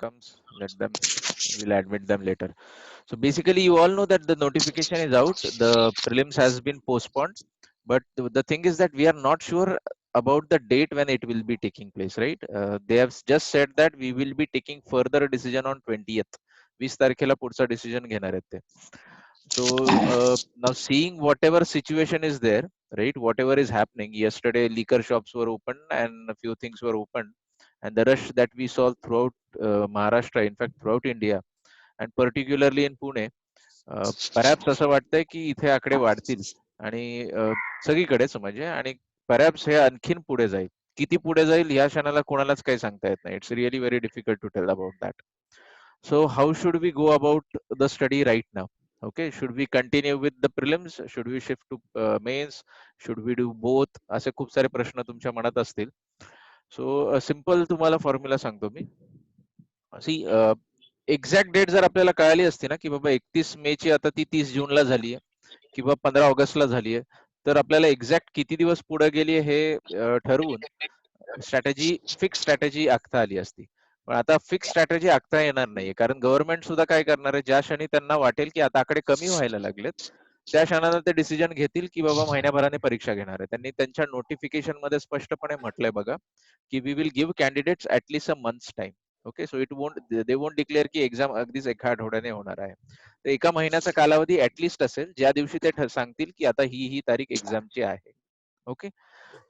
comes, let them, we'll admit them later. So basically, you all know that the notification is out. The prelims has been postponed, but the thing is that we are not sure about the date when it will be taking place, right? They have just said that we will be taking further decision on 20th. 20 तारखेला पुढचा decision घेणार आहेत ते. So now seeing whatever situation is there, right? Whatever is happening. Yesterday, liquor shops were open and a few things were open, and the rush that we saw throughout Maharashtra, in fact, throughout India, and particularly in Pune, perhaps असं वाटतंय की इथे आकडे वाढतील आणि सगळीकडेच म्हणजे आणि perhaps हे आणखीन पुढे जाईल. किती पुढे जाईल या क्षणाला कोणालाच काही सांगता येत नाही. It's really very difficult to tell about that. So how should we go about the study right now? Okay, should we continue with the prelims? Should we shift to mains? Should we do both? असे खूप सारे प्रश्न तुमच्या मनात असतील. So simple तुम्हाला formula सांगतो मी. C exact date जर आपल्याला कळाली असती ना की बाबा 31 मे ची आता ती 30 जूनला झाली आहे किंवा 15 ऑगस्टला झाली आहे, तर आपल्याला एक्झॅक्ट किती दिवस पुढे गेली हे ठरवून स्ट्रॅटेजी फिक्स स्ट्रॅटेजी आखता आली असती. पण आता फिक्स स्ट्रॅटेजी आखता येणार नाहीये, कारण गव्हर्नमेंट सुद्धा काय करणार आहे, ज्या क्षणी त्यांना वाटेल की आता आकडे कमी व्हायला लागलेत, त्या क्षणाला ते डिसिजन घेतील की बाबा महिन्याभराने परीक्षा घेणार आहे. त्यांनी त्यांच्या नोटिफिकेशन मध्ये स्पष्टपणे म्हटलंय बघा की we will give candidates at least a months time. Okay, so it won't they won't declare की एक्झाम अगदीच एका आठवड्याने होणार आहे. तर एका महिन्याचा कालावधी ऍटलीस्ट असेल, ज्या दिवशी ते सांगतील की आता ही तारीख एक्झामची आहे. ओके,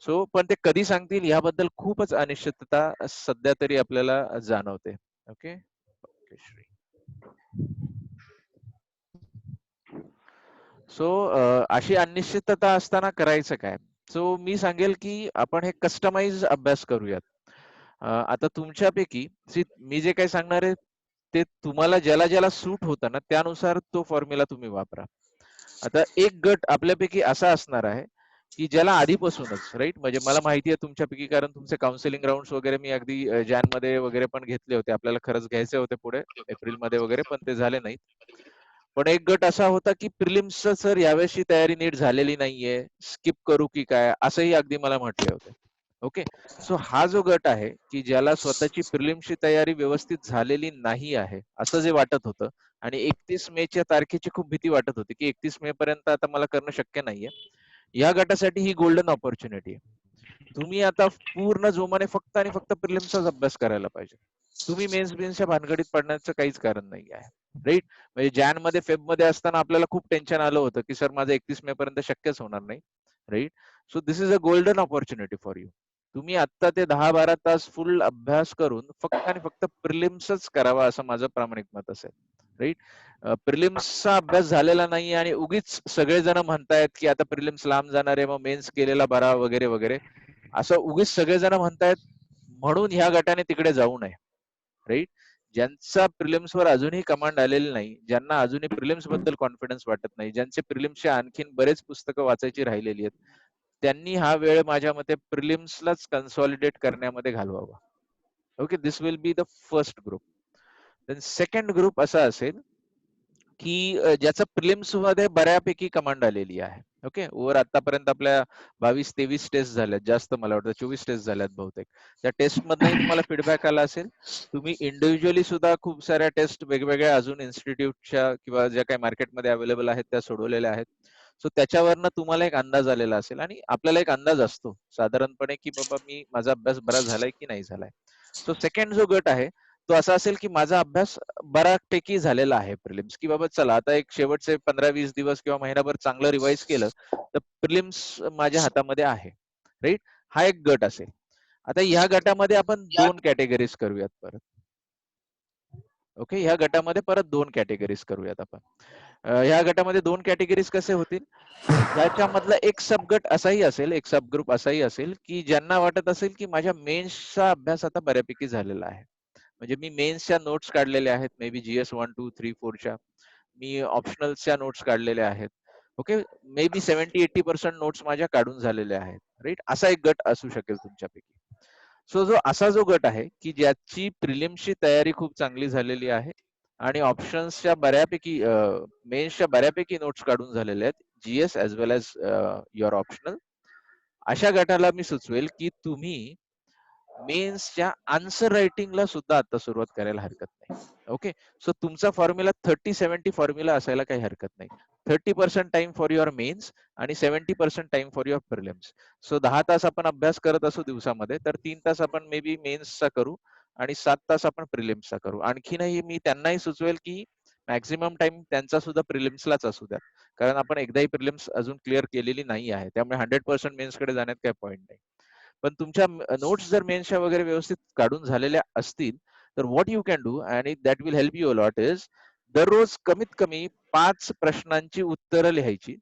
सो पण ते कधी सांगतील याबद्दल खूपच अनिश्चितता सध्या तरी आपल्याला जाणवते. ओके, श्री. सो अशी अनिश्चितता असताना करायचं काय? सो मी सांगेल की आपण हे कस्टमाइज अभ्यास करूयात. आता तुमच्यापैकी मी जे काही सांगणार आहे ते तुम्हाला ज्याला ज्याला सूट होतं ना त्यानुसार तो फॉर्म्युला तुम्ही वापरा. आता एक गट आपल्यापैकी असा असणार आहे की ज्याला आधीपासूनच राईट, म्हणजे मला माहिती आहे तुमच्यापैकी, कारण तुमचे काउन्सिलिंग राऊंड वगैरे मी अगदी जॅन मध्ये वगैरे पण घेतले होते. आपल्याला खरंच घ्यायचे होते पुढे एप्रिल मध्ये वगैरे, पण ते झाले नाहीत. पण एक गट असा होता की प्रिलिम्स सर यावेळेसची तयारी नीट झालेली नाहीये, स्किप करू की काय, असंही अगदी मला म्हटले होते. ओके, सो हा जो गट आहे की ज्याला स्वतःची प्रिलिम्सची तयारी व्यवस्थित झालेली नाही आहे असं जे वाटत होतं आणि 31 मेच्या तारखेची खूप भीती वाटत होती की 31 मे पर्यंत आता मला करणं शक्य नाहीये, या गटासाठी ही गोल्डन ऑपॉर्च्युनिटी आहे. तुम्ही आता पूर्ण जोमाने फक्त आणि फक्त प्रिलिम्सचाच अभ्यास करायला पाहिजे. तुम्ही मेन्स बिन्सच्या भानगडीत पडण्याचं काहीच कारण नाही आहे. राईट, म्हणजे जॅन मध्ये फेब मध्ये असताना आपल्याला खूप टेन्शन आलं होतं की सर माझं 31 मे पर्यंत शक्यच होणार नाही. Right, so this is a golden opportunity for you. तुम्ही आता ते 10-12 तास फुल अभ्यास करून फक्त आणि फक्त प्रिलिम्सच करावा असं माझं प्रामाणिक मत असेल. राईट, प्रिलिम्सचा अभ्यास झालेला नाही आणि उगीच सगळेजण म्हणतायत की आता प्रिलिम्स लांब जाणार आहे मग मेन्स केलेला बरा वगैरे वगैरे, असं उगीच सगळेजण म्हणतायत म्हणून ह्या गटाने तिकडे जाऊ नये. राईट, ज्यांचा प्रिलिम्स वर अजूनही कमांड आलेली नाही, ज्यांना अजूनही प्रिलिम्स बद्दल कॉन्फिडन्स वाटत नाही, ज्यांचे प्रिलिम्सचे आणखीन बरेच पुस्तकं वाचायची राहिलेली आहेत, त्यांनी हा वेळ माझ्या मते प्रिलिम्सलाच कन्सॉलिडेट करण्यामध्ये घालवावा. Okay, this will be the first group. Then second group असा असेल की ज्याचा प्रिलिम्स मध्ये बऱ्यापैकी कमांड आलेली आहे. ओके, ओव्हर आतापर्यंत आपल्या 22-23 टेस्ट झाल्यात, जास्त मला वाटतं 24 टेस्ट झाल्यात बहुतेक. त्या टेस्ट मधनही तुम्हाला फीडबॅक आला असेल. तुम्ही इंडिव्हिज्युअली सुद्धा खूप साऱ्या टेस्ट वेगवेगळ्या अजून इन्स्टिट्यूटच्या किंवा ज्या काही मार्केटमध्ये अवेलेबल आहेत त्या सोडवलेल्या आहेत. सो त्याच्यावरनं तुम्हाला एक अंदाज आलेला असेल आणि आपल्याला एक अंदाज असतो साधारणपणे की बाबा मी माझा अभ्यास बरा झालाय की नाही झालाय. सो सेकंड जो गट आहे तो असा असेल की माझा अभ्यास बऱ्यापैकी झालेला आहे प्रिलिम्स, की बाबा चला आता एक शेवटचे 15-20 दिवस किंवा महिनाभर चांगलं रिवाइज केलं तर प्रिलिम्स माझ्या हातामध्ये आहे. राईट, हा एक गट असेल. आता ह्या गटामध्ये आपण दोन कॅटेगरीज करूयात परत. ओके, ह्या गटामध्ये परत दोन कॅटेगरीज करूयात आपण. ह्या गटामध्ये दोन कॅटेगरीज कसे होतील, ह्याच्यामधला एक सबगट असाही असेल, एक सब ग्रुप असाही असेल की ज्यांना वाटत असेल की माझ्या मेन्सचा अभ्यास आता बऱ्यापैकी झालेला आहे. म्हणजे मी मेन्सच्या नोट्स काढलेल्या आहेत, may be GS 1, 2, 3, 4च्या. Me ऑप्शनलच्या notes काढलेल्या आहेत. ओके, मे बी 70-80% नोट्स माझ्या काढून झालेल्या आहेत. राईट, असा एक गट असू शकेल तुमच्यापैकी. सो असा जो गट आहे की ज्याची प्रिलिम्सची तयारी खूप चांगली झालेली आहे आणि ऑप्शन्सच्या बऱ्यापैकी मेन्सच्या बऱ्यापैकी नोट्स काढून झालेल्या आहेत, GS as well as your optional. अशा गटाला मी सुचवेल की तुम्ही मेन्सच्या आन्सर रायटिंगला सुद्धा आता सुरुवात करायला हरकत नाही. ओके. सो तुमचा फॉर्म्युला 30-70 फॉर्म्युला असायला काही हरकत नाही. 30% टाइम फॉर युअर मेन्स आणि 70% time for your prelims. So 10 तास आपण अभ्यास करत असू दिवसामध्ये, तर 3 तास आपण मे बी मेन्सचा करू आणि 7 तास आपण प्रिलिम्सचा करू. आणखीनही मी त्यांनाही सुचवेल, की मॅक्सिमम टाइम त्यांचा सुद्धा प्रिलिम्सलाच असू द्या. कारण आपण एकदाही प्रिलिम्स अजून क्लिअर केलेली नाही आहे. त्यामुळे 100% मेन्सकडे जाण्यात काही पॉइंट नाही. पण तुमच्या नोट्स जर मेन्सच्या वगैरे व्यवस्थित काढून झालेल्या असतील, तर व्हॉट यू कॅन डू आणि that will help you a lot is दररोज कमीत कमी 5 प्रश्नांची उत्तरं लिहायची.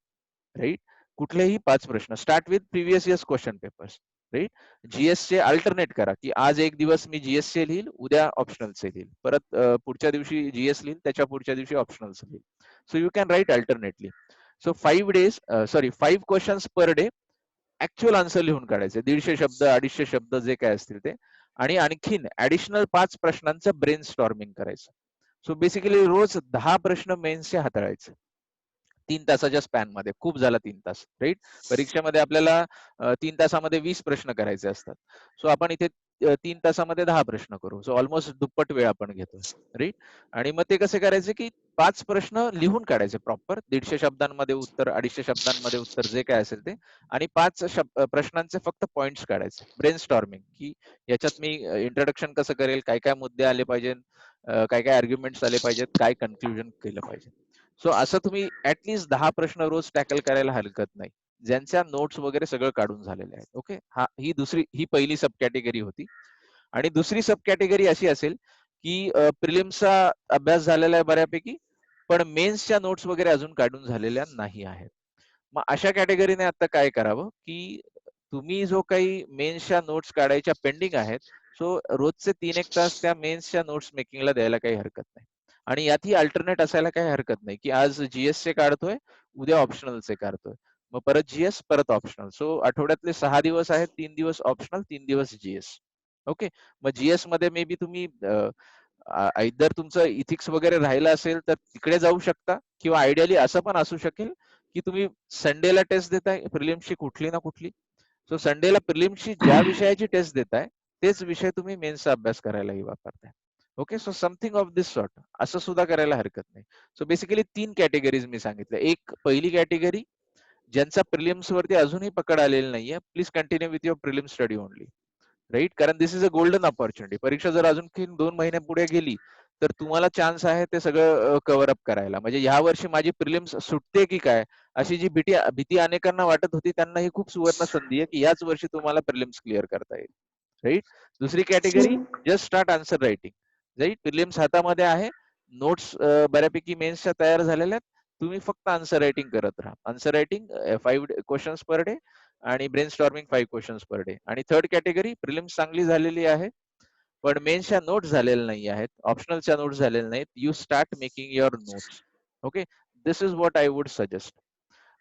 राईट? कुठलेही 5 प्रश्न. Start with previous years question papers. Right? जीएसचे अल्टरनेट करा, की आज एक दिवस मी जीएसचे लिहील, उद्या ऑप्शनलचे लिहील. परत पुढच्या दिवशी जीएस लिहील, त्याच्या पुढच्या दिवशी ऑप्शनलचे लिहील. So you can write alternately. So 5 questions per day actual answer लिहून काढायचे. 150 शब्द, 250 शब्द जे काय असतील ते. आणि आणखीन ऍडिशनल 5 प्रश्नांचं ब्रेन स्टॉर्मिंग करायचं. सो बेसिकली रोज 10 प्रश्न मेन्सचे हाताळायचे. 3 तासाच्या स्पॅन मध्ये. खूप झाला 3 तास. राईट? परीक्षेमध्ये आपल्याला 3 तासामध्ये 20 प्रश्न करायचे असतात. सो आपण इथे 3 तासामध्ये 10 प्रश्न करू. सो ऑलमोस्ट दुप्पट वेळ आपण घेतोय. राईट? आणि मग ते कसे करायचे, की 5 प्रश्न लिहून काढायचे प्रॉपर. 150 शब्दांमध्ये उत्तर, 250 शब्दांमध्ये उत्तर जे काय असेल ते. आणि 5 प्रश्नांचे फक्त पॉइंट्स काढायचे. ब्रेन स्टॉर्मिंग, की याच्यात मी इंट्रोडक्शन कसं करेल, काय-काय मुद्दे आले पाहिजे, काय-काय आर्ग्युमेंट्स आले पाहिजेत, काय कन्क्लुजन केलं पाहिजे. सो असं तुम्ही ऍटलीस्ट 10 प्रश्न रोज टॅकल करायला हरकत नाही. ज्यांच्या नोट्स वगैरे सगळं काढून झालेले आहेत. ओके. ही पहिली सब कॅटेगरी होती. आणि दुसरी सब कॅटेगरी अशी असेल, की प्रिलिम्सचा अभ्यास झालेला आहे बऱ्यापैकी, पण मेन्सच्या नोट्स वगैरे अजून काढून झालेल्या नाही आहेत. मग अशा कॅटेगरीने आता काय करावं, की तुम्ही जो काही मेन्सच्या नोट्स काढायच्या पेंडिंग आहेत, सो रोजचे 3-1 तास त्या मेन्सच्या नोट्स मेकिंगला द्यायला काही हरकत नाही. आणि यातही अल्टरनेट असायला काही हरकत नाही, की आज जीएसचे काढतोय, उद्या ऑप्शनलचे काढतोय. मग परत जीएस, परत ऑप्शनल. सो आठवड्यातले 6 दिवस आहेत, 3 दिवस ऑप्शनल, 3 दिवस जीएस. ओके. मग जीएस मध्ये मे बी तुम्ही आयदर तुमचं इथिक्स वगैरे राहिलं असेल तर तिकडे जाऊ शकता, किंवा आयडियली असं पण असू शकेल, की तुम्ही संडेला टेस्ट देताय प्रिलिम्सची कुठली ना कुठली. सो संडेला प्रिलिम्सची ज्या विषयाची टेस्ट देताय, तेच विषय तुम्ही मेन्सचा अभ्यास करायलाही वापरताय. Okay. So something of this sort असं सुद्धा करायला हरकत नाही. सो बेसिकली 3 कॅटेगरीज मी सांगितल्या. एक पहिली कॅटेगरी, ज्यांचा प्रिलिम्स वरती अजूनही पकड आलेली नाहीये, please continue with your prelims study only. Right? कारण this is a golden opportunity. परीक्षा जर अजून 2 महिने पुढे गेली, तर तुम्हाला चान्स आहे ते सगळं कव्हर अप करायला. म्हणजे ह्या वर्षी माझी प्रिलिम्स सुटते की काय, अशी जी भीती अनेकांना वाटत होती, त्यांना ही खूप सुवर्ण संधी आहे, की याच वर्षी तुम्हाला प्रिलिम्स क्लिअर करता येईल. राईट? दुसरी category, just start answer writing. Right? Prelims हातामध्ये आहे, नोट्स बऱ्यापैकी मेन्सच्या तयार झालेल्या आहेत. तुम्ही फक्त आन्सर रायटिंग करत राहा. Answer writing 5 questions per day आणि brainstorming 5 questions per day. आणि थर्ड कॅटेगरी, प्रिलिम्स चांगली झालेली आहे, पण मेन्सच्या नोट्स झालेल्या नाही आहेत, ऑप्शनलच्या नोट्स झालेल्या नाहीत. You start making your notes. Okay. This is what I would suggest.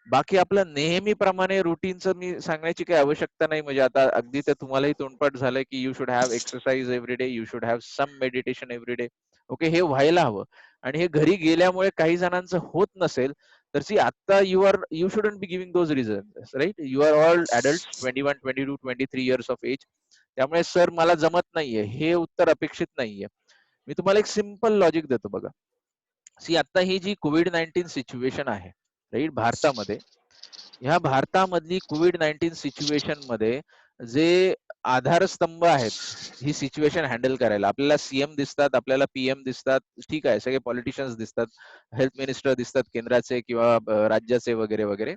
बाकी आपलं नेहमीप्रमाणे रुटीनचं मी सांगण्याची काही आवश्यकता नाही. म्हणजे आता अगदी ते तुम्हालाही तोंडपाठ झालंय, की you should have exercise every day, you should have some meditation every day. Okay. हे व्हायला हवं. आणि हे घरी गेल्यामुळे काही जणांचं होत नसेल, तर सी आता you shouldn't be giving those reasons. Right? You are all adult, 21, 22, 23 years of age. त्यामुळे सर मला जमत नाहीये, हे उत्तर अपेक्षित नाहीये. मी तुम्हाला एक सिंपल लॉजिक देतो बघा. सी आता ही जी कोविड-19 सिच्युएशन आहे, राईट, भारतामध्ये, ह्या भारतामधली कोविड-19 सिच्युएशन मध्ये जे आधारस्तंभ आहेत, ही सिच्युएशन हँडल करायला, आपल्याला सीएम दिसतात, आपल्याला पीएम दिसतात, ठीक आहे, सगळे पॉलिटिशियन्स दिसतात, हेल्थ मिनिस्टर दिसतात केंद्राचे किंवा राज्याचे वगैरे वगैरे.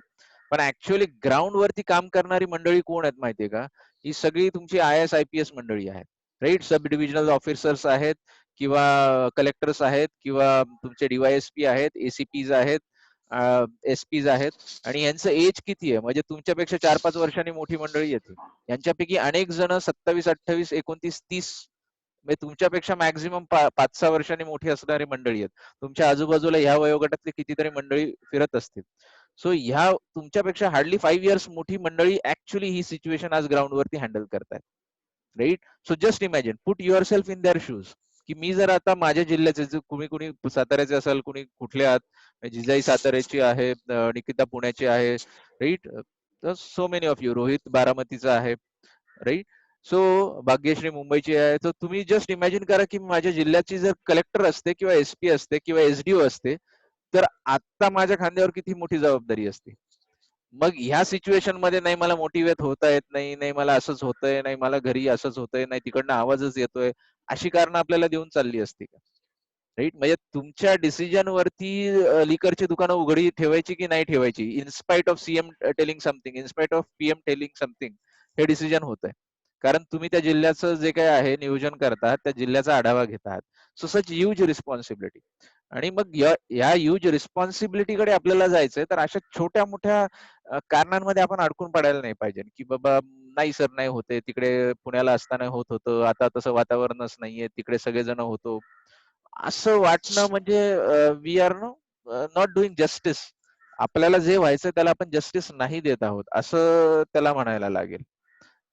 पण ऍक्च्युअली ग्राउंड वरती काम करणारी मंडळी कोण आहेत माहितीये का? ही सगळी तुमची IAS IPS मंडळी आहेत. राईट? सब डिव्हिजनल ऑफिसर्स आहेत, किंवा कलेक्टर्स आहेत, किंवा तुमचे DYSP आहेत, ACPs आहेत, SPs आहेत. आणि यांचं एज किती आहे? म्हणजे तुमच्यापेक्षा 4-5 वर्षांनी मोठी मंडळी येते. यांच्यापैकी अनेक जण 27, 28, 29, 30, म्हणजे तुमच्यापेक्षा मॅक्झिमम 5-6 वर्षांनी मोठी असणारी मंडळी आहेत. तुमच्या आजूबाजूला ह्या वयोगटातली कितीतरी मंडळी फिरत असतील. सो ह्या तुमच्यापेक्षा हार्डली 5 इयर्स मोठी मंडळी ऍक्च्युअली ही सिच्युएशन आज ग्राउंडवरती हँडल करतायत. Right? So just imagine, put yourself in their shoes, की मी जर आता माझ्या जिल्ह्याचे, कुणी कुणी साताऱ्याचे असेल, कुणी कुठले आहात, जिजाई साताऱ्याची आहे, निकिता पुण्याची आहे, right, so many of you, Rohit बारामतीचा आहे, राईट. सो भाग्यश्री मुंबईची आहे, तर तुम्ही जस्ट इमॅजिन करा की माझ्या जिल्ह्याची जर कलेक्टर असते किंवा एसपी असते किंवा एसडीओ असते, तर आता माझ्या खांद्यावर किती मोठी जबाबदारी असते. मग ह्या सिच्युएशन मध्ये नाही मला मोटिवेट होता येत नाही, नाही मला असंच होतंय, नाही मला घरी असंच होतंय, नाही तिकडनं आवाजच येतोय, अशी कारणं आपल्याला देऊन चालली असती का? राईट? म्हणजे तुमच्या डिसिजन वरती लिकरची दुकानं उघडी ठेवायची की नाही ठेवायची, in spite of CM telling something, in spite of PM telling something, हे डिसिजन होत आहे. कारण तुम्ही त्या जिल्ह्याचं जे काही आहे नियोजन करतात, त्या जिल्ह्याचा आढावा घेतात. So such huge responsibility. आणि मग या ह्यूज रिस्पॉन्सिबिलिटीकडे आपल्याला जायचंय, तर अशा छोट्या मोठ्या कारणांमध्ये आपण अडकून पडायला नाही पाहिजे, की बाबा नाही सर नाही होते, तिकडे पुण्याला असताना होत होतं, आता तसं वातावरणच नाहीये, तिकडे सगळेजण होतो. असं वाटणं म्हणजे we are not doing justice. आपल्याला जे व्हायचं त्याला आपण जस्टिस नाही देत आहोत, असं त्याला म्हणायला लागेल.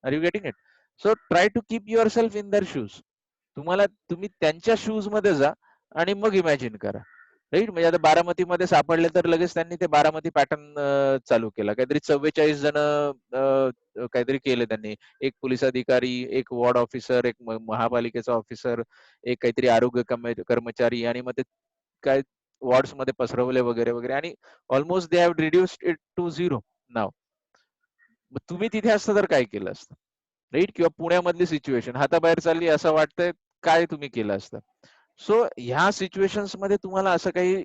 Are you getting it? So try to keep yourself in their shoes. तुम्ही त्यांच्या शूज मध्ये जा आणि मग इमॅजिन करा. राईट? म्हणजे आता बारामतीमध्ये सापडले तर लगेच त्यांनी ते बारामती पॅटर्न चालू केला. काहीतरी 44 जण काहीतरी केले त्यांनी. एक पोलीस अधिकारी, एक वॉर्ड ऑफिसर, एक महापालिकेचा ऑफिसर, एक काहीतरी आरोग्य कर्मचारी आणि मग ते काय वॉर्ड्स मध्ये पसरवले वगैरे वगैरे आणि almost they have reduced it to zero now. मग तुम्ही तिथे असतं तर काय केलं असतं? राईट? किंवा पुण्यामधली सिच्युएशन हाताबाहेर चालली असं वाटतंय, काय तुम्ही केलं असतं? सो ह्या सिच्युएशन्स मध्ये तुम्हाला असं काही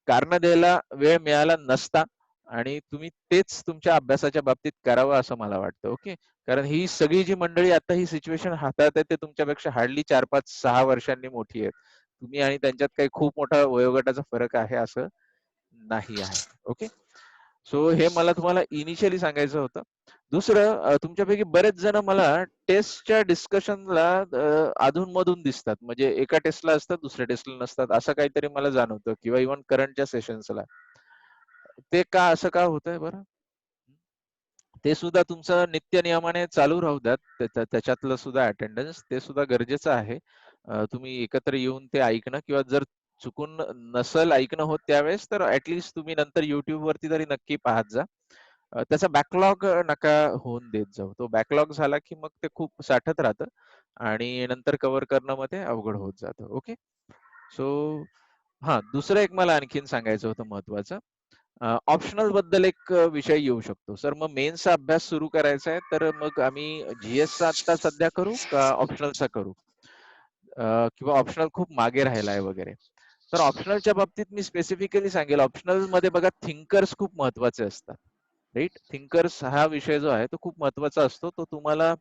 कारण द्यायला वेळ मिळाला नसता आणि तुम्ही तेच तुमच्या अभ्यासाच्या बाबतीत करावं असं मला वाटतं. ओके? कारण ही सगळी जी मंडळी आता ही सिच्युएशन हाताळत ते तुमच्यापेक्षा हार्डली 4, 5, 6 वर्षांनी मोठी आहेत. तुम्ही आणि त्यांच्यात काही खूप मोठा वयोगटाचा फरक आहे असं नाही आहे. ओके? सो हे मला तुम्हाला इनिशियली सांगायचं होतं. दुसरं तुमच्यापैकी बरेच जण मला टेस्टच्या डिस्कशनला अधून-मधून दिसतात. म्हणजे एका टेस्टला असतात, दुसऱ्या टेस्टला नसतात. असं काहीतरी मला जाणवतं किंवा इव्हन करंटच्या सेशन्सला. ते का असं का होतंय बरं? ते सुद्धा तुमचं नित्य नियमाने चालू राहू द्यात. त्याच्यातलं सुद्धा अटेंडन्स ते सुद्धा गरजेचं आहे. तुम्ही एकत्र येऊन ते ऐकणं किंवा जर चुकून नसेल ऐकणं होत त्यावेळेस तर ॲटलीस्ट तुम्ही नंतर YouTube वरती तरी नक्की पाहत जा. त्याचा बॅकलॉग नका होऊन देत जाऊ. तो बॅकलॉग झाला की मग ते खूप साठत राहतं आणि नंतर कव्हर करणं मग ते अवघड होत जातं. ओके. सो हां, दुसरं एक मला आणखीन सांगायचं होतं महत्त्वाचं. ऑप्शनल बद्दल एक विषय येऊ शकतो. सर मग मेन्सचा अभ्यास सुरू करायचा आहे, तर मग आम्ही जी-एसचा आत्ता सध्या करू का ऑप्शनलचा करू? किंवा ऑप्शनल खूप मागे राहिला आहे वगैरे. तर ऑप्शनलच्या बाबतीत मी स्पेसिफिकली सांगेल, ऑप्शनलमध्ये बघा थिंकर्स खूप महत्त्वाचे असतात. राइट? थिंकर्स हा विषय जो आहे तो खूप महत्त्वाचा असतो. तो तुम्हाला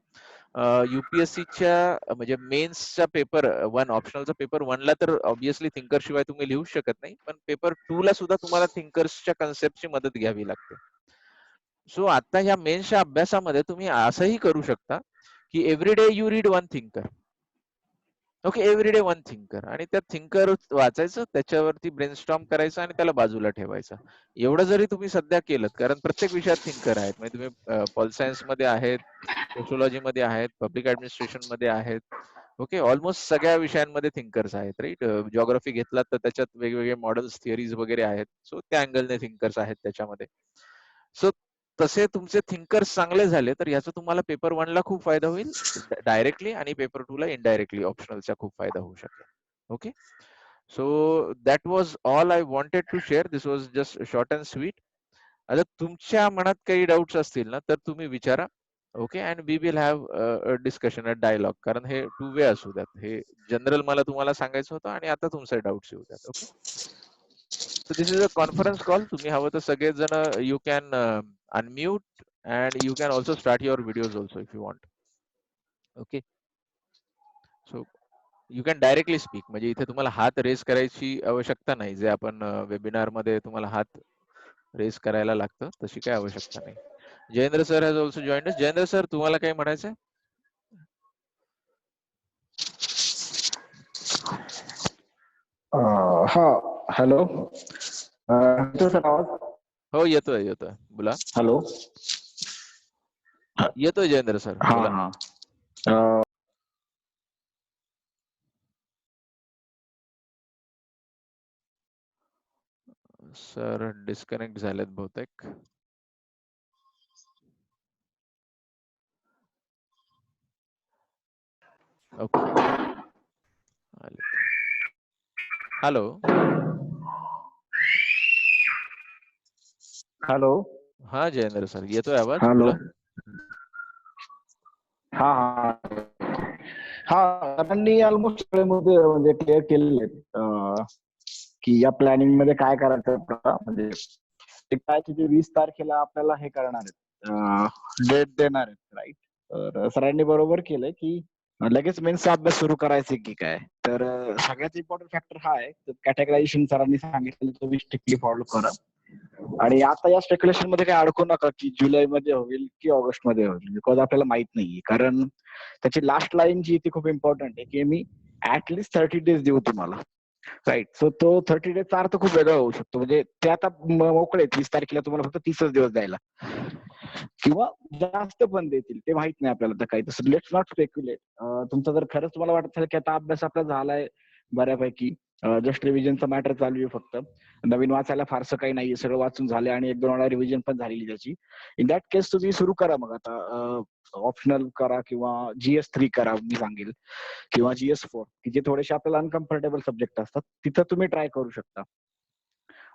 UPSCच्या म्हणजे मेन्सचा पेपर 1 ऑप्शनलचा पेपर 1 ला तर ऑब्व्हियसली थिंकर शिवाय तुम्ही लिहू शकत नाही. पण पेपर 2 ला सुद्धा तुम्हाला थिंकर्सच्या कन्सेप्टची मदत घ्यावी लागते. सो आता ह्या मेन्सच्या अभ्यासामध्ये तुम्ही असंही करू शकता, की every day you read one thinker. Okay, every day one thinker आणि त्या थिंकर वाचायचं, त्याच्यावरती ब्रेनस्टॉर्म करायचं आणि त्याला बाजूला ठेवायचं. एवढं जरी तुम्ही सध्या केलंत, कारण प्रत्येक विषयात थिंकर आहेत. म्हणजे तुम्ही पॉल सायन्समध्ये आहेत, सोशिओलॉजीमध्ये आहेत, पब्लिक ॲडमिनिस्ट्रेशनमध्ये आहेत. ओके, ऑलमोस्ट सगळ्या विषयांमध्ये थिंकर्स आहेत, राइट? जिओग्राफी घेतलात तर त्याच्यात वेगवेगळे मॉडेल्स, थिअरीज वगैरे आहेत. सो त्या अँगलने थिंकर्स आहेत त्याच्यामध्ये. सो तसे तुमचे थिंकर्स चांगले झाले, तर याचा तुम्हाला पेपर 1 ला खूप फायदा होईल डायरेक्टली आणि पेपर 2 ला इनडायरेक्टली ऑप्शनलचा खूप फायदा होऊ शकेल. Okay. So that was all I wanted to share. This was just short and sweet. आता तुमच्या मनात काही डाऊट्स असतील ना, तर तुम्ही विचारा. Okay and we will have discussion, a dialogue. कारण हे टू वे असू द्यात. हे जनरल मला तुम्हाला सांगायचं होतं आणि आता तुमचे डाऊट्स येऊ द्यात. Okay. So this is a conference call. तुम्ही हवं तर सगळेजण you can unmute and you can also start your videos also if you want. Okay. So you can directly speak. म्हणजे इथे तुम्हाला हात रेस करायची आवश्यकता नाही. जे आपण वेबिनार मध्ये तुम्हाला हात रेस करायला लागतं, तशी काही आवश्यकता नाही. Jayendra sir has also joined us. Jayendra sir तुम्हाला काही म्हणायचंय? हा, हॅलो. येतो सर आवाज? हो, येतोय येतोय. बोला. हॅलो. येतोय जयेंद्र सर, हा बोला. हा. अ, सर डिस्कनेक्ट झालेत बहुतेक. ओके. हॅलो. हॅलो. हा जयेंद्र सर, येतोय आवाज? हॅलो. बोला. हा हा हा सरांनी ऑलमोस्ट सगळे मुद्दे म्हणजे क्लिअर केलेले आहेत, की या प्लॅनिंग मध्ये काय करायचं आपल्याला. म्हणजे ते काय की 20 तारखेला आपल्याला हे करणार आहेत, डेट देणार आहेत, राईट. तर सरांनी बरोबर केलंय की लगेच मेन्सचा अभ्यास सुरू करायचा की काय. तर सगळ्यात इम्पॉर्टंट फॅक्टर हा आहे, कॅटेगरायझेशन सरांनी सांगितलं तुम्ही स्ट्रिक्टली फॉलो करा. आणि आता या स्पेक्युलेशन मध्ये काही अडकू नका की जुलैमध्ये होईल की ऑगस्ट मध्ये होईल, बिकॉज आपल्याला माहित नाहीये. कारण त्याची लास्ट लाईन जी ती खूप इम्पॉर्टंट आहे, की मी ऍटलिस्ट 30 डेज देऊ तुम्हाला, राईट. सो तो 30 डेजचा अर्थ खूप वेगळा होऊ शकतो. म्हणजे ते आता मोकळे 30 तारखेला तुम्हाला फक्त 30च दिवस द्यायला, किंवा जास्त पण देतील ते माहित नाही आपल्याला. तर काही तसं लेट्स नॉट स्पेक्युलेट. तुमचं जर खरंच तुम्हाला वाटत असेल की आता अभ्यास आपला झालाय बऱ्यापैकी, जस्ट रिव्हिजनचा मॅटर चालू आहे, फक्त नवीन वाचायला फारसं काही नाहीये, सगळं वाचून झाले आणि 1-2 वेळा रिव्हिजन पण झालेली त्याची, इन दॅट केस तुम्ही सुरू करा मग आता. ऑप्शनल करा किंवा GS3 करा मी सांगेल, किंवा GS4, की जे थोडेसे आपल्याला अनकम्फर्टेबल सब्जेक्ट असतात तिथं तुम्ही ट्राय करू शकता.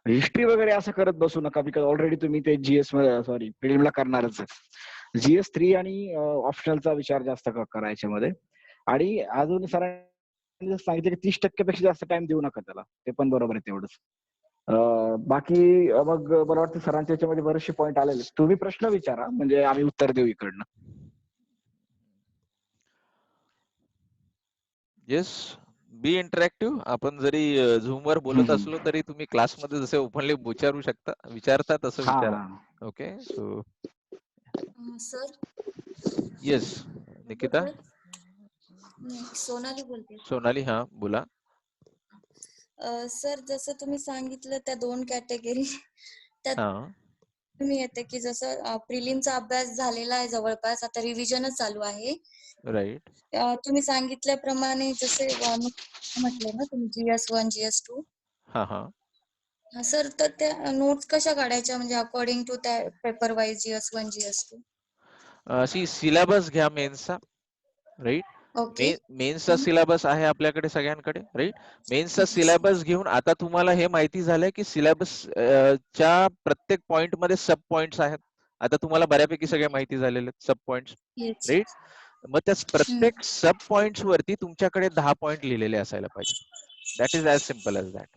हिस्ट्री वगैरे असं करत बसू नका, बिकॉज ऑलरेडी तुम्ही ते प्रिलिमला करणारच आहे. GS3 आणि ऑप्शनलचा विचार जास्त करायच्या मध्ये. आणि अजून सरांनी सांगितलं की 30% पेक्षा जास्त टाइम देऊ नका त्याला, ते पण बरोबर आहे तेवढंच. बाकी मग मला वाटतं सरांच्या याच्यामध्ये बरेचसे पॉईंट आलेले. तुम्ही प्रश्न विचारा, म्हणजे आम्ही उत्तर देऊ इकडनं. येस, बी इंटरॅक्टिव्ह. आपण जरी झूम वर बोलत असलो तरी तुम्ही क्लासमध्ये जसे ओपनली विचारता तसं हा विचारा. Okay. So sir. Yes Nikita. Sonali बोलते. सोनाली, हा बोला. सर, जसं तुम्ही सांगितलं त्या 2 कॅटेगरी त्यात हा तुम्ही येते की जसं प्रिलिमचा अभ्यास झालेला आहे जवळपास, आता रिव्हिजनच चालू आहे. राईट. तुम्ही सांगितल्याप्रमाणे जसे म्हटले ना तुम्ही GS1 GS2. हा हा सर, तर त्या नोट्स कशा काढायच्या, म्हणजे अकॉर्डिंग टू त्या paper wise GS1 GS2? Syllabus घ्या मेन्सचा, राईट. ओके. मेन्सचा सिलेबस आहे आपल्याकडे सगळ्यांकडे, राईट. मेन्सचा सिलेबस घेऊन आता तुम्हाला हे माहिती झालंय की सिलेबस च्या प्रत्येक पॉइंट मध्ये सब पॉइंट्स आहेत. आता तुम्हाला बऱ्यापैकी सगळे माहिती झालेले सब पॉइंट्स, राईट. मग त्या प्रत्येक सब पॉइंट्स वरती तुमच्याकडे 10 पॉइंट लिहिलेले असायला पाहिजे. That is as simple as that.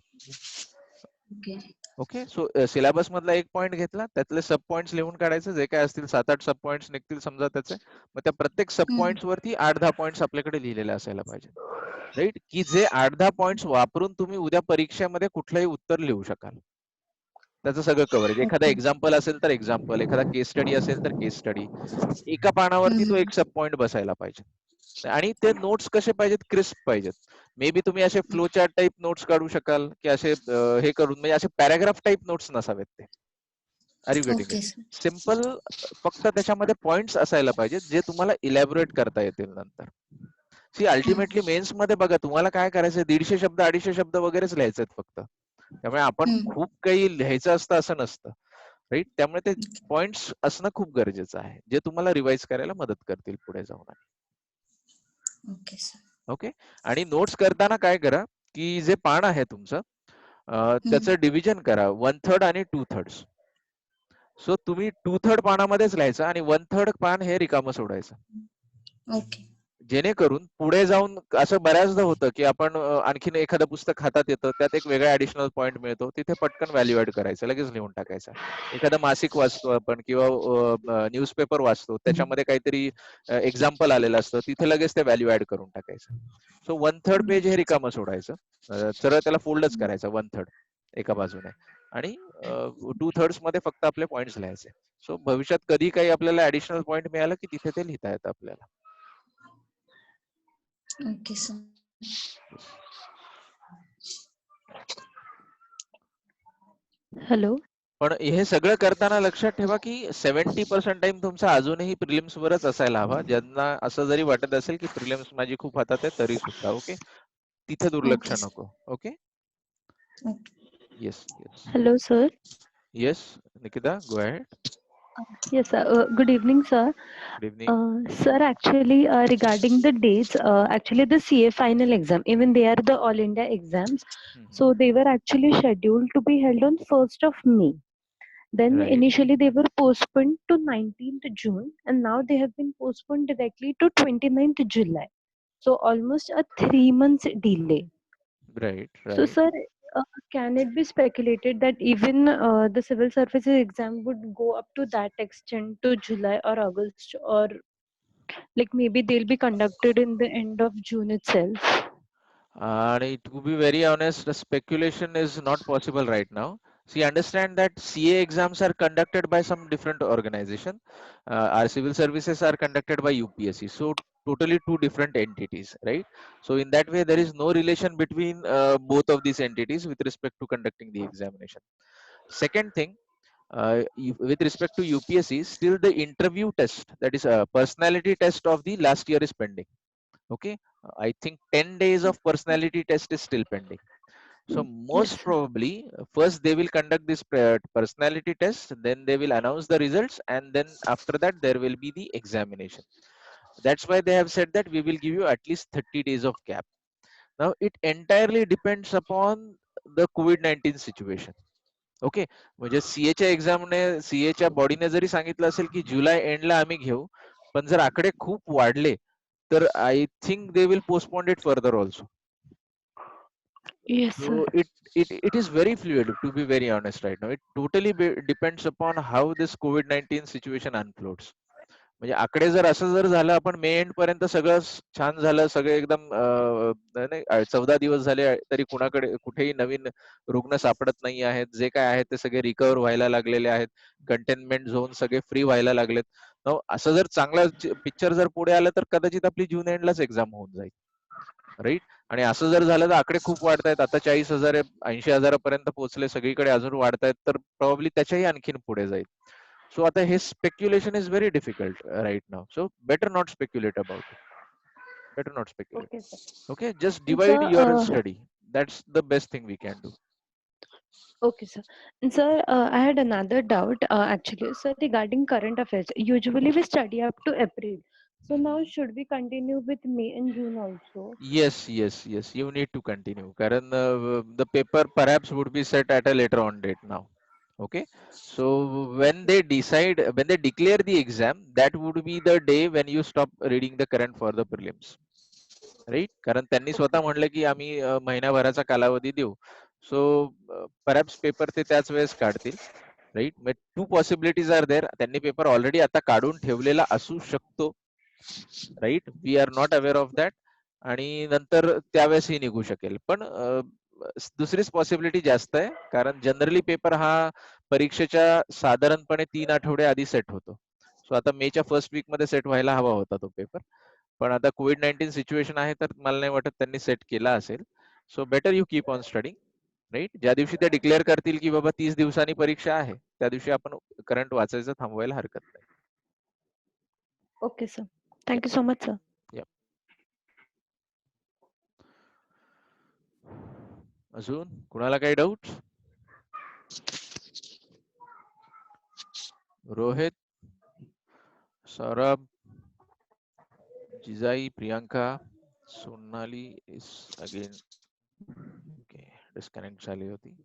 Okay. So syllabus मधला एक पॉइंट घेतला, त्यातले सब पॉइंट्स लिहून काढायचे, जे काय असतील 7-8 सब पॉइंट्स निघतील समजा त्याचे. मग त्या प्रत्येक सब पॉइंट्स वरती 8-10 पॉइंट्स आपल्याकडे लिहिलेले असायला पाहिजे, राईट. की जे 8-10 पॉइंट्स वापरून तुम्ही उद्या परीक्षेमध्ये कुठलंही उत्तर लिहू शकाल. त्याचं सगळं कव्हरेज. एखादा एक्झाम्पल असेल तर एक्झाम्पल, एखादा केस स्टडी असेल तर केस स्टडी, एका पानावरती तो एक सब पॉइंट बसायला पाहिजे. आणि ते नोट्स कसे पाहिजेत, क्रिस्प पाहिजेत. मे बी तुम्ही असे फ्लो चार्ट टाइप नोट्स काढू शकाल, की असे हे करून, म्हणजे असे पॅराग्राफ टाइप नोट्स नसावेत ते. Are you getting it? Simple, फक्त त्याच्यामध्ये पॉइंट्स असायला पाहिजेत जे तुम्हाला इलॅबोरेट करता येतील नंतर. सी अल्टिमेटली मेन्स मध्ये बघा तुम्हाला काय करायचं, 150 शब्द 250 शब्द वगैरेच लिहायचे आहेत फक्त. त्यामुळे आपण खूप काही लिहायचं असतं असं नसतं, राईट. त्यामुळे ते पॉइंट्स असणं खूप गरजेचं आहे, जे तुम्हाला रिवाइज करायला मदत करतील पुढे जाऊन. ओके. आणि नोट्स करताना काय करा, की जे पान आहे तुमचं त्याचं डिव्हिजन करा 1/3 आणि 2/3. सो तुम्ही 2/3 पानामध्येच लिहायचं आणि 1/3 पान हे रिकामं सोडायचं. ओके. जेणेकरून पुढे जाऊन असं बऱ्याचदा होतं की आपण आणखीन एखादं पुस्तक हातात येतं, त्यात एक वेगळा ऍडिशनल पॉईंट मिळतो, तिथे पटकन व्हॅल्यू ऍड करायचं, लगेच लिहून टाकायचं. एखादं मासिक वाचतो आपण किंवा न्यूजपेपर वाचतो, त्याच्यामध्ये काहीतरी एक्झाम्पल आलेलं असतं, तिथे लगेच ते व्हॅल्यू ऍड करून टाकायचं. सो 1/3 पेज हे रिकामं सोडायचं, सरळ त्याला फोल्डच करायचं 1/3 एका बाजूने, आणि 2/3 मध्ये फक्त आपले पॉइंट्स लिहायचे. सो भविष्यात कधी काही आपल्याला ऍडिशनल पॉईंट मिळालं की तिथे ते लिहिता येतं आपल्याला. Okay sir. हॅलो. पण हे सगळं करताना लक्षात ठेवा की 70% टाइम तुमचा अजूनही प्रिलिम्स वरच असायला हवा. ज्यांना असं जरी वाटत असेल की प्रिलिम्स माझी खूप हातात आहे तरी सुद्धा, ओके, तिथे दुर्लक्ष नको. Okay. Yes yes hello sir. Yes Nikita, go ahead. Yes, sir. Good evening, sir. Good evening. Sir, actually, regarding the dates, actually the CA final exam, even they are the All India exams, so they were actually scheduled to be held on 1st of May. Then Right. initially they were postponed to 19th June, and now they have been postponed directly to 29th July. So almost a 3 months delay. Right. So, Right. sir, uh, can it be speculated that even the civil services exam would go up to that extent to July or August, or like maybe they'll be conducted in the end of June itself? And to be very honest, the speculation is not possible right now. See, understand that CA exams are conducted by some different organization. Our civil services are conducted by UPSC. So totally two different entities, right? So in that way, there is no relation between both of these entities with respect to conducting the examination. Second thing, with respect to UPSC, still the interview test, that is a personality test of the last year is pending. Okay, I think 10 days of personality test is still pending. So Yes, most sir. probably, first they will conduct this personality test, then they will announce the results, and then after that there will be the examination. That's why they have said that we will give you at least 30 days of gap. Now it entirely depends upon the COVID-19 situation. Okay, म्हणजे सीएच्या एक्झामने सीएच्या बॉडीने जरी सांगितलं असेल की जुलै एंडला आम्ही घेऊ, पण जर आकडे खूप वाढले तर I think they will postpone it further also. Yes, sir. So it is very fluid, to be very honest right now. It totally depends upon how this COVID-19 situation unfolds. म्हणजे आकडे जर असं जर झालं, आपण मे एंड पर्यंत सगळं छान झालं, सगळे एकदम 14 दिवस झाले तरी कुणाकडे कुठेही नवीन रुग्ण सापडत नाही आहेत, जे काय आहेत ते सगळे रिकव्हर व्हायला लागलेले आहेत, कंटेनमेंट झोन सगळे फ्री व्हायला लागलेत. असं जर चांगला पिक्चर जर पुढे आलं तर कदाचित आपली जून एंडलाच एक्झाम होऊन जाईल, राईट. आणि असं जर झालं तर आकडे खूप वाढतायत, आता 40,000 80,000 पोहोचले, सगळीकडे अजून वाढतायत, तर प्रॉब्ली त्याच्याही आणखीन पुढे जाईल. So आता हे speculation is very difficult right now. So better not speculate about it. Better not speculate. Okay, sir. Okay, just And divide sir, your study. That's the best thing we can do. okay, sir. And sir, I had another doubt actually. So regarding current affairs, usually we study up to April. So now should we continue with May and June also? Yes, yes, yes. You need to continue. Karan, the paper perhaps would be set at a later on date now. Okay. So when they declare the exam, that would be the day when you stop reading the current for the prelims. Right, कारण त्यांनी स्वतः म्हणलं की आम्ही महिनाभराचा कालावधी देऊ. So perhaps paper ते त्याच वेळेस काढतील, राईट. मग टू पॉसिबिलिटीज आर देअर. त्यांनी पेपर ऑलरेडी आता काढून ठेवलेला असू शकतो, right. We are not aware of that. आणि नंतर त्यावेळेसही निघू शकेल. पण दुसरीच पॉसिबिलिटी जास्त आहे, कारण जनरली पेपर हा परीक्षेच्या साधारणपणे 3 आठवडे आधी सेट होतो. सो आता मेच्या फर्स्ट वीक मध्ये सेट व्हायला हवा होता तो पेपर, पण आता COVID-19 सिच्युएशन आहे तर मला नाही वाटत त्यांनी सेट केला असेल. So better you keep on studying, right. ज्या दिवशी ते डिक्लेअर करतील की बाबा 30 दिवसांनी परीक्षा आहे, त्या दिवशी आपण करंट वाचायचं थांबवायला हरकत नाही. Okay, sir. Thank you so much, sir. अजून कुणाला काही doubt? Rohit, Saurabh, Jijai, Priyanka, Sonali is again okay, disconnect झाली होती.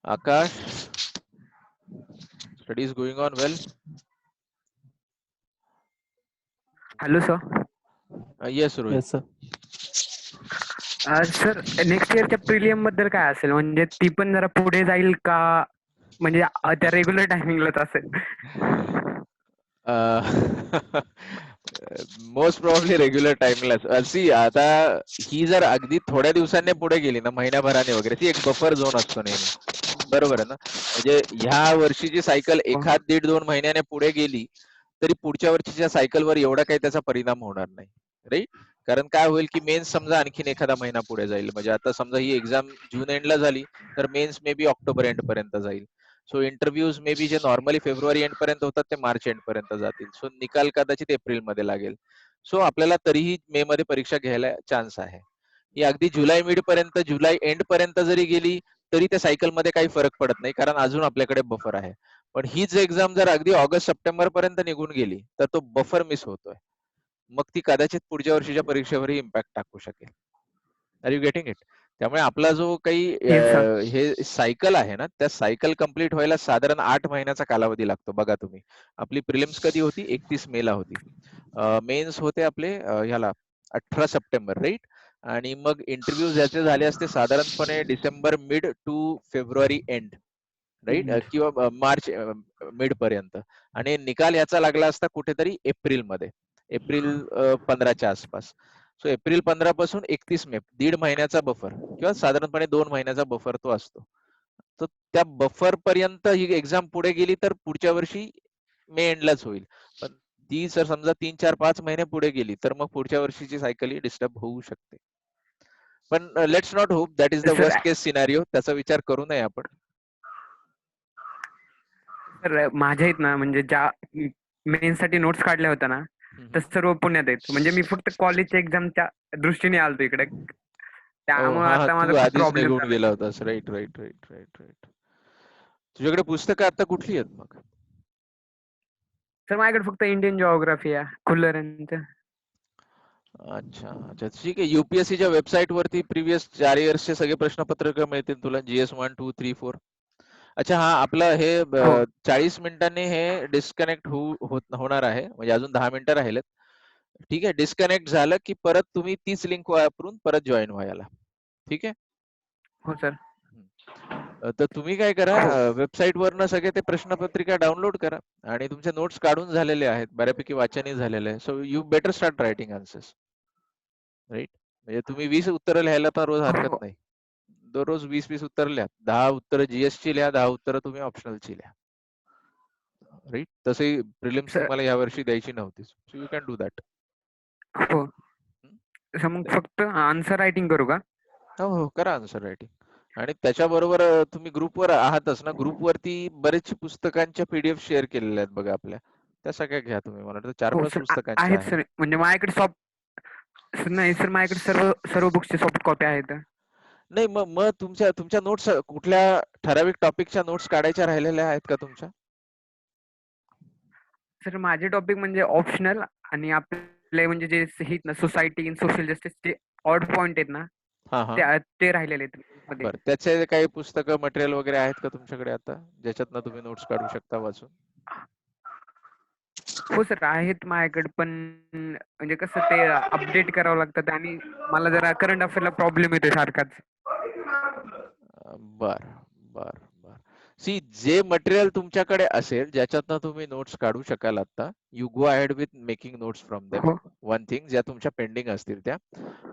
Akash, study is going on well? Hello sir. Yes Rohit. Yes sir. Sir next इयरच्या प्रिलियम बद्दल काय असेल, म्हणजे ती पण जरा पुढे जाईल का, म्हणजे त्या रेग्युलर टायमिंगलाच असेल? मोस्ट प्रॉब्ली रेग्युलर टाइमला. सी आता ही जर अगदी थोड्या दिवसांनी पुढे गेली ना, महिन्याभराने वगैरे, ती एक बफर झोन असतो नेहमी, बरोबर आहे ना. म्हणजे ह्या वर्षीची सायकल 1 दीड 2 महिन्याने पुढे गेली तरी पुढच्या वर्षीच्या सायकलवर एवढा काही त्याचा परिणाम होणार नाही, राईट. कारण काय होईल की मेन्स समजा आणखीन एखादा महिना पुढे जाईल. म्हणजे आता समजा ही एक्झाम जून एंडला झाली तर mains may be October end पर्यंत जाईल. So interviews may B J normally February end पर्यंत होतात ते मार्च एंड पर्यंत जातील. सो निकाल कदाचित एप्रिल मध्ये लागेल. सो आपल्याला तरीही मे मध्ये परीक्षा घ्यायला चान्स आहे. ही अगदी जुलै मिड पर्यंत, जुलै एंड पर्यंत जरी गेली तरी त्या सायकलमध्ये काही फरक पडत नाही, कारण अजून आपल्याकडे बफर आहे. पण हीच एक्झाम जर अगदी ऑगस्ट सप्टेंबर पर्यंत निघून गेली तर तो बफर मिस होतोय. मग ती कदाचित पुढच्या वर्षीच्या परीक्षेवरही इम्पॅक्ट टाकू शकेल. Are you getting it? त्यामुळे आपला जो काही येस सर. हे सायकल आहे ना, त्या सायकल कंप्लीट व्हायला साधारण 8 महिन्याचा कालावधी लागतो. बघा तुम्ही, आपली प्रिलिम्स कधी होती? 31 मे ला होती. मेन्स होते आपले ह्याला 18 सप्टेंबर, राईट? आणि मग इंटरव्ह्यूज याचे झाले असते साधारणपणे December mid to February end, right? किंवा मार्च मिड पर्यंत. आणि निकाल याचा लागला असता कुठेतरी एप्रिल मध्ये, एप्रिल 15च्या आसपास. सो एप्रिल 15 पासून 31 मे, 1.5 महिन्याचा बफर किंवा साधारणपणे 2 महिन्याचा बफर तो असतो. तर त्या बफर पर्यंत ही एक्झाम पुढे गेली तर पुढच्या वर्षी मे एंडलाच होईल. पण ती जर समजा 3, 4, 5 महिने पुढे गेली तर मग पुढच्या वर्षीची सायकल ही डिस्टर्ब होऊ शकते. पण let's not hope that is the sir worst case scenario. त्याचा विचार करू नये आपण. सर माझ्या आहेत ना, म्हणजे ज्या मेन साठी नोट्स काढल्या होत्या ना, तर सर्व पुण्यात आहेत. म्हणजे मी फक्त कॉलेजच्या एक्झामच्या दृष्टीने आलतो इकडे, त्यामुळे हा, आता माझा तू खूप आधीच प्रॉब्लेम निघून झाला. गेला होतास. Right right right right right. तुझ्याकडे पुस्तकं आता कुठली आहेत मग? सर माझ्याकडे फक्त इंडियन जिओग्राफी आहे, खुल्लर यांचं. अच्छा अच्छा, ठीक आहे. युपीएससीच्या वेबसाईट वरती प्रिव्हियस 4 इयर्सचे सगळे प्रश्नपत्रक मिळतील तुला. जीएस 1, 2, 3, 4. अच्छा, हा आपलं हे हो 40 मिनिटांनी हे डिस्कनेक्ट होणार आहे, म्हणजे अजून 10 मिनिटं राहिलेत. ठीक आहे, डिस्कनेक्ट झालं की परत तुम्ही तीच लिंक वापरून परत जॉईन व्हायला. ठीक आहे. हो सर. तर तुम्ही काय करा, हो वेबसाईट वरनं सगळे ते प्रश्नपत्रिका डाउनलोड करा आणि तुमचे नोट्स काढून झालेले आहेत, बऱ्यापैकी वाचनही झालेलं आहे. So you better start writing answers, right? म्हणजे तुम्ही 20 उत्तरं लिहायला तर रोज हरकत हो नाही. दररोज 20-20 उत्तर लिहा. 10 उत्तरं जीएसची लिहा, 10 उत्तरं तुम्ही ऑप्शनलची लिहा, राईट? तसंही प्रिलिम्स सर. तुम्हाला यावर्षी द्यायची नव्हतीच. So you can do that. हो सर, मग फक्त आन्सर रायटिंग करू का? हो हो, करा आन्सर रायटिंग. आणि त्याच्याबरोबर तुम्ही ग्रुपवर आहातच ना, ग्रुपवरती बरेचशी पुस्तकांच्या पीडीएफ शेअर केलेल्या आहेत बघा आपल्या. त्या सगळ्या घ्या तुम्ही. मला वाटतं हो 4-5 सर पुस्तकांच्या आहेत आहेत. सर, म्हणजे माझ्याकडे सॉफ्ट नाही सर, माझ्याकडे सर्व सर्व बुक्सचे सॉफ्ट कॉपी आहेत. नाही, मग मग तुमच्या नोट्स कुठल्या ठराविक टॉपिकच्या नोट्स काढायच्या राहिलेल्या आहेत का तुमच्या? सर माझे टॉपिक म्हणजे ऑप्शनल, आणि आपले म्हणजे जे आहेत ना, सोसायटी इन सोशल जस्टिस, जे ऑड पॉइंट आहेत ना, हा हा, ते राहिलेले आहेत मध्ये. बरं. त्याचे काही पुस्तकं मटेरियल वगैरे आहेत का तुमच्याकडे आता, ज्याच्यातनं तुम्ही नोट्स काढू शकता वाचून? हो सर आहेत माझ्याकडे, पण म्हणजे कसं ते अपडेट करावं लागतं, आणि मला जरा करंट अफेअरला प्रॉब्लेम येतोय सारखाच. बर बर बर. सी, जे मटेरियल तुमच्याकडे असेल ज्याच्यातनं तुम्ही नोट्स काढू शकाल आता, you go ahead with making notes from them. हो वन थिंग, ज्या तुमच्या पेंडिंग असतील त्या,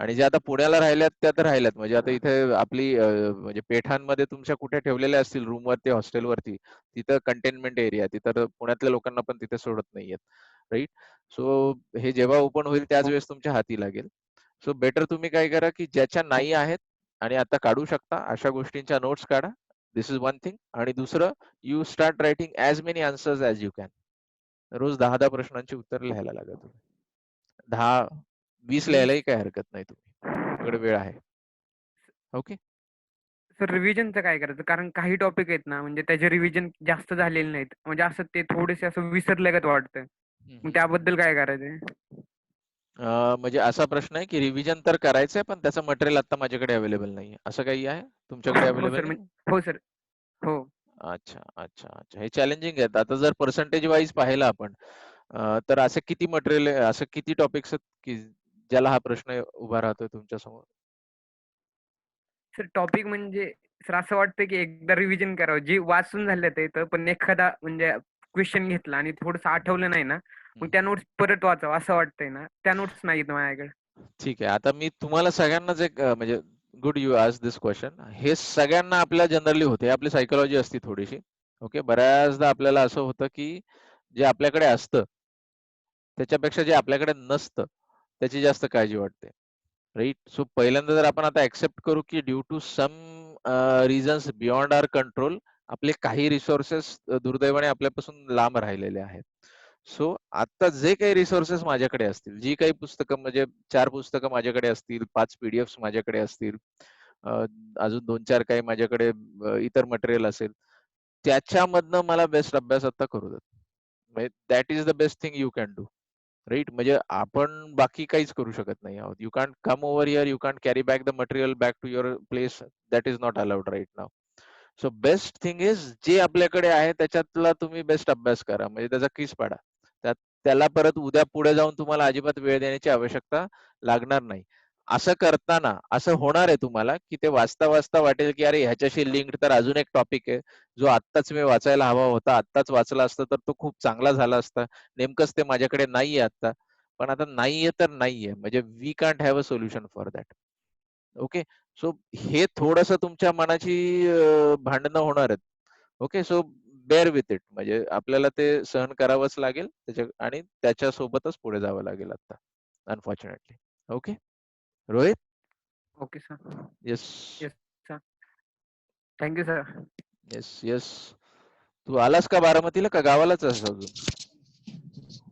आणि ज्या आता पुण्याला राहिल्यात त्या तर राहिल्यात. म्हणजे आता इथे आपली म्हणजे पेठांमध्ये तुमच्या कुठे ठेवलेल्या असतील, रूमवरती, हॉस्टेलवरती, तिथं कंटेनमेंट एरिया, तिथं पुण्यातल्या लोकांना पण तिथे सोडत नाहीयेत, राईट? सो हे जेव्हा ओपन होईल त्याच हो वेळेस तुमच्या हाती लागेल. सो बेटर तुम्ही काय करा की ज्याच्या नाही आहेत आणि आता काढू शकता अशा गोष्टींच्या नोट्स काढा. This is one thing. आणि दुसरं, you start writing as many answers as you can. रोज 10-10 प्रश्नांची उत्तर लिहायला लागा तुम्ही. 10-20 लिहायलाही काही हरकत नाही तुम्ही. तुमच्याकडे वेळ आहे. ओके. सर रिव्हिजनचं काय करायचं? कारण काही टॉपिक आहेत ना, म्हणजे त्याचे रिव्हिजन जास्त झालेले नाहीत, म्हणजे असं ते थोडेसे असं विसरल्यागत वाटतं. मग त्याबद्दल काय करायचं? म्हणजे असा प्रश्न आहे की रिव्हिजन तर करायचंय पण त्याचं मटेरियल आता माझ्याकडे अवेलेबल नाहीये, असं काही आहे तुमच्याकडे हो अवेलेबल सर, नाही? हो सर. हो अच्छा अच्छा अच्छा, हे चॅलेंजिंग आहे. आता जर पर्सेंटेज वाईज पाहिलं आपण, तर असं किती मटेरियल आहे, असं किती टॉपिक्स आहेत की ज्याला हा प्रश्न उभा राहतोय तुमच्या समोर? सर, टॉपिक म्हणजे सर असं वाटतं की एकदा रिव्हिजन करावं, जी वाचून झालं ते तर, पण एखादा म्हणजे क्वेश्चन घेतला आणि थोडस आठवलं नाही ना, मग त्या नोट्स परत वाचावं असं वाटतंय ना, त्या नोट्स नाहीत माझ्याकडे. ठीक आहे. आता मी तुम्हाला सगळ्यांनाच एक म्हणजे गुड यू आज दिस क्वेश्चन. हे सगळ्यांना आपल्या जनरली होते, आपली सायकोलॉजी असती थोडीशी. ओके, बऱ्याचदा आपल्याला असं होतं की जे आपल्याकडे असतं त्याच्यापेक्षा जे आपल्याकडे नसतं त्याची जास्त काळजी वाटते, राईट? सो पहिल्यांदा जर आपण आता ऍक्सेप्ट करू की due to some reasons beyond our control, आपले काही रिसोर्सेस दुर्दैवाने आपल्यापासून लांब राहिलेले आहेत. सो आता जे काही रिसोर्सेस माझ्याकडे असतील, जी काही पुस्तकं, म्हणजे 4 पुस्तकं माझ्याकडे असतील, 5 पीडीएफ माझ्याकडे असतील, अजून 2-4 काही माझ्याकडे इतर मटेरियल असेल, त्याच्यामधनं मला बेस्ट अभ्यास आता करू देत. म्हणजे that is the best thing you can do. Right? म्हणजे आपण बाकी काहीच करू शकत नाही आहोत. You can't come over here, you can't carry back the material back to your place. That is not allowed right now. So best thing is जे आपल्याकडे आहे त्याच्यातला तुम्ही बेस्ट अभ्यास करा. म्हणजे त्याचा किस पाडा. त्याला परत उद्या पुढे जाऊन तुम्हाला अजिबात वेळ देण्याची आवश्यकता लागणार नाही. असं करताना असं होणार आहे तुम्हाला, की ते वाचता वाटेल, की अरे ह्याच्याशी लिंक्ड तर अजून एक टॉपिक आहे, जो आत्ताच मी वाचायला हवा होता. आत्ताच वाचला असता तर तो खूप चांगला झाला असता. नेमकंच ते माझ्याकडे नाहीये आता. पण आता नाहीये तर नाहीये. म्हणजे we can't have a solution for that. Okay. So हे थोडंसं तुमच्या मनाची भांडणं होणार आहेत. Okay. So bear with it. म्हणजे आपल्याला ते सहन करावंच लागेल आणि त्याच्यासोबतच पुढे जावं लागेल आता. Unfortunately. Okay. Rohit? Okay sir. Yes. Yes sir. Thank you sir. Yes, yes. तू आलास का बारामतीला का गावालाच आहेस अजून?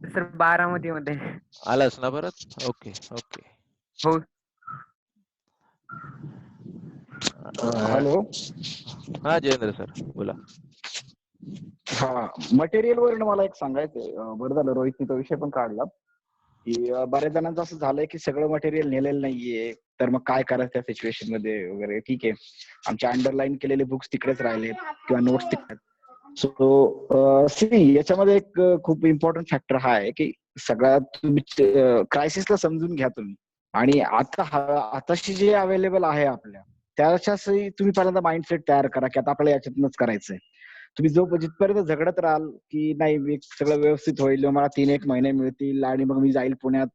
सर बारामतीमध्ये. आलास ना परत? Okay, okay. हो. हॅलो. हा जयेंद्र सर बोला. हा, मटेरियल वरून मला एक सांगायचंय. बरं झालं रोहितने तो विषय पण काढला, की बऱ्याच जणांचं असं झालंय की सगळं मटेरियल नेलेलं नाहीये, तर मग काय करायचं त्या सिच्युएशन मध्ये वगैरे. ठीक आहे, आमचे अंडरलाईन केलेले बुक्स तिकडेच राहिलेत किंवा नोट्स तिकडेच. सो याच्यामध्ये एक खूप इम्पॉर्टंट फॅक्टर हा आहे की सगळ्यात तुम्ही क्रायसिसला समजून घ्या तुम्ही. आणि आताशी जे अवेलेबल आहे आपल्या त्याच्याशी तुम्ही पहिल्यांदा माइंडसेट तयार करा की आता आपल्याला याच्यातूनच करायचंय. तुम्ही जिथपर्यंत झगडत राहाल की नाही मी सगळं व्यवस्थित होईल, मला 3-1 महिने मिळतील आणि मग मी जाईल पुण्यात,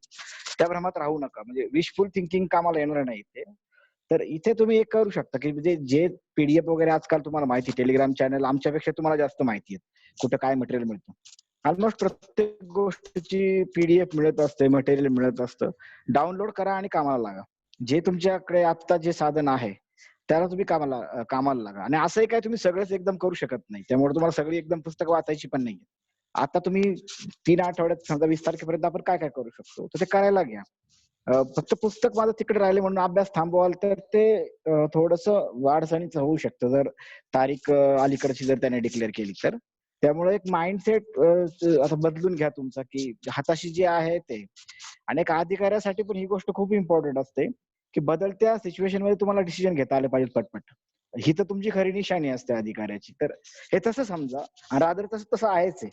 त्या भ्रमात राहू नका. म्हणजे विशफुल थिंकिंग कामाला येणार नाही इथे. तर इथे तुम्ही एक करू शकता की म्हणजे जे पीडीएफ वगैरे आजकाल तुम्हाला माहिती, टेलिग्राम चॅनल आमच्यापेक्षा तुम्हाला जास्त माहिती आहे कुठं काय मटेरियल मिळतं. ऑलमोस्ट प्रत्येक गोष्टीची पीडीएफ मिळत असते, मटेरियल मिळत असतं. डाउनलोड करा आणि कामाला लागा. जे तुमच्याकडे आता जे साधन आहे त्याला तुम्ही कामाला लागा. आणि असंही काय तुम्ही सगळंच एकदम करू शकत नाही, त्यामुळे तुम्हाला सगळी एकदम पुस्तकं वाचायची पण नाही. आता तुम्ही 3 आठवड्यात समजा 20 तारखेपर्यंत आपण काय काय करू शकतो तर ते करायला घ्या. फक्त पुस्तक माझं तिकडे राहिले म्हणून अभ्यास थांबवाल तर ते थोडंसं वाढसणीचं होऊ शकतं, जर तारीख अलीकडची जर त्याने डिक्लेअर केली तर. त्यामुळे एक माइंडसेट आता बदलून घ्या तुमचा की हाताशी जे आहे ते. आणि एक अधिकाऱ्यासाठी पण ही गोष्ट खूप इम्पॉर्टंट असते की बदलत्या सिच्युएशन मध्ये तुम्हाला डिसिजन घेता आले पाहिजेत पटपट. ही तर तुमची खरी निशाणी असते अधिकाऱ्याची. तर हे तसं समजा, आणि रादर तसं आहेच आहे.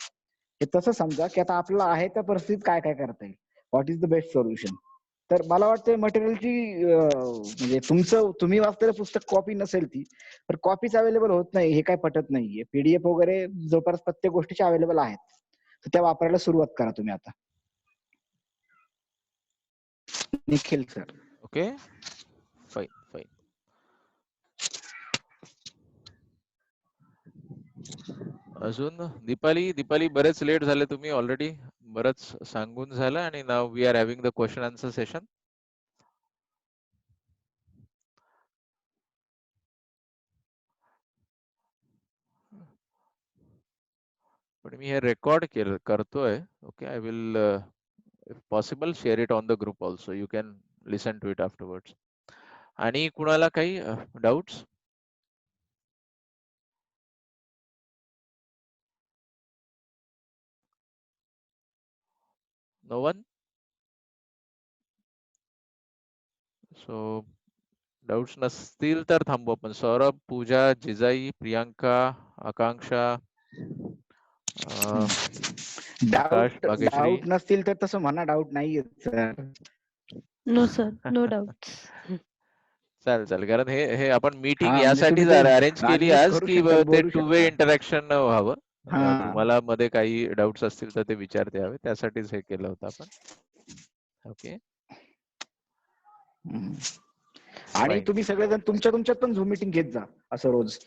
हे तसं समजा की आता आपल्याला आहे त्या परिस्थितीत काय काय करता येईल, what is the best solution. तर मला वाटतं मटेरियलची म्हणजे तुम्ही वाचलेलं पुस्तक कॉपी नसेल ती, तर कॉपीच अवेलेबल होत नाही हे काय पटत नाहीये. पीडीएफ वगैरे जवळपास प्रत्येक गोष्टीच्या अवेलेबल आहेत, तर त्या वापरायला सुरुवात करा तुम्ही आता. Nikhil sir. Okay. Fine, fine. अजून दीपाली बरेच लेट झाले तुम्ही ऑलरेडी. बरंच सांगून झालं आणि now we are having the question answer session. पण मी हे रेकॉर्ड करतोय. Okay. I will if possible share it on the group also. You can listen to it afterwards. आणि कुणाला काही doubts? No one? So doubts नसतील तर थांबू आपण. सौरभ, पूजा, जिजाई, प्रियांका, आकांक्षा, आकाश, भाग्यश्री. डाऊट नसतील तर तसं म्हणा, डाऊट नाहीये sir. No sir, no doubts. चालेल कारण हे आपण मीटिंग हा म्हणजे तुम्ही यासाठीच ते अरेंज केली अनम्यूट आज करू की शकता, ते बोलू टू वे शकता. इंटरॅक्शन व्हावं. हा. तुम्हाला मध्ये काही डाऊट्स असतील तर ते विचारता यावे, त्यासाठीच हे केलं होतं आपण. ओके. आणि फाईन. तुम्ही सगळेजण तुमच्यात पण झूम मिटिंग घेत जा असं रोज,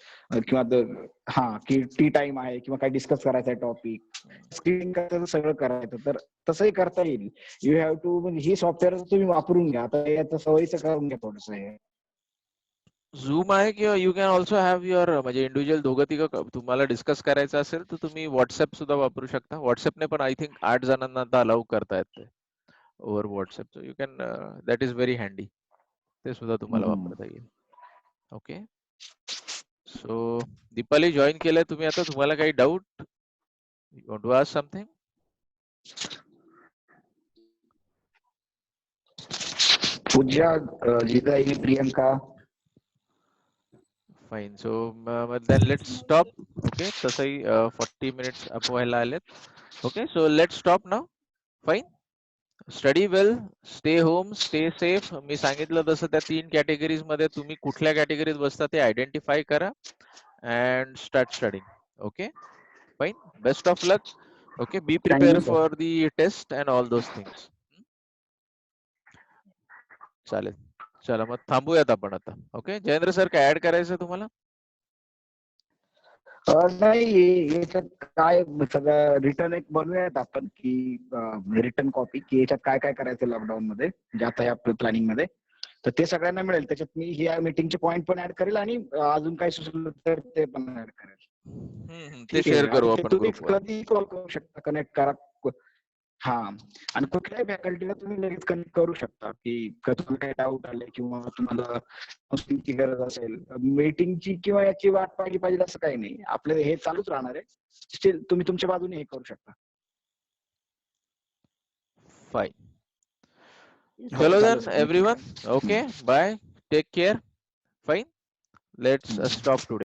किंवा की टी टाइम आहे किंवा काही डिस्कस करायचं आहे टॉपिक, स्क्रीनिंग करायचं, सगळं करायचं, तर तसंही करता येईल. यू हॅव टू, म्हणजे ही सॉफ्टवेअर तुम्ही वापरून घ्या आता, याचं सवयीचं करून घ्या थोडंसं हे. झूम आहे किंवा you can also have your म्हणजे इंडिव्हिज्युअल दोघं तिघं तुम्हाला डिस्कस करायचं असेल तर तुम्ही व्हॉट्सअप सुद्धा वापरू शकता. व्हॉट्सअपने पण आय थिंक 8 जणांना आता अलाउ करता येते over WhatsApp. So you can that is very handy. ते सुद्धा तुम्हाला वापरता येईल. ओके. सो दीपाली जॉईन केलंय तुम्ही आता. तुम्हाला काही doubt? You want to ask something? Pooja, Jijai, Priyanka. Fine. So then let's stop. Okay. तसंही 40 मिनिट्स अपवायला आलेत. Okay. So let's stop now. Fine. Study well, stay home, stay safe. मी सांगितलं तसं त्या 3 कॅटेगरीज मध्ये तुम्ही कुठल्या कॅटेगरीत बसता ते आयडेंटिफाय करा and start studying. Okay. Fine. Best of luck. Okay. Be prepare Thank you, sir. For the test and all those things. चालेल. चला मग थांबूयात आपण आता. ओके. जयेंद्र सर, काय ऍड करायचं तुम्हाला? नाही, याच्यात काय सगळं रिटर्न एक बनवूयात आपण की रिटर्न कॉपी, की याच्यात काय काय करायचं लॉकडाऊन मध्ये, म्हणजे आता या प्लॅनिंग मध्ये. तर ते सगळ्यांना मिळेल. त्याच्यात मी ह्या मीटिंगचे पॉईंट पण ऍड करेल आणि अजून काय सुचलं तर ते पण ऍड करेल. ते ठीक शेअर आहे. करू आणि ते आपण तुम्ही ग्रुपवर. कधी कॉल करू शकता, कनेक्ट करा. हा, आणि कुठल्याही फॅकल्टीला तुम्ही लगेच कनेक्ट करू शकता की तुम्हाला काही डाऊट आले किंवा तुम्हाला काउन्सिलिंगची गरज असेल. मीटिंगची किंवा याची वाट पाहिजे असं काही नाही. आपलं हे चालूच राहणार आहे. स्टील तुम्ही तुमच्या बाजूने हे करू शकता. फाईन. हो, चलो चालेल देन सर, नक्की एव्हरीवन. करा. Okay. Bye. Take care. Fine. Let's stop today.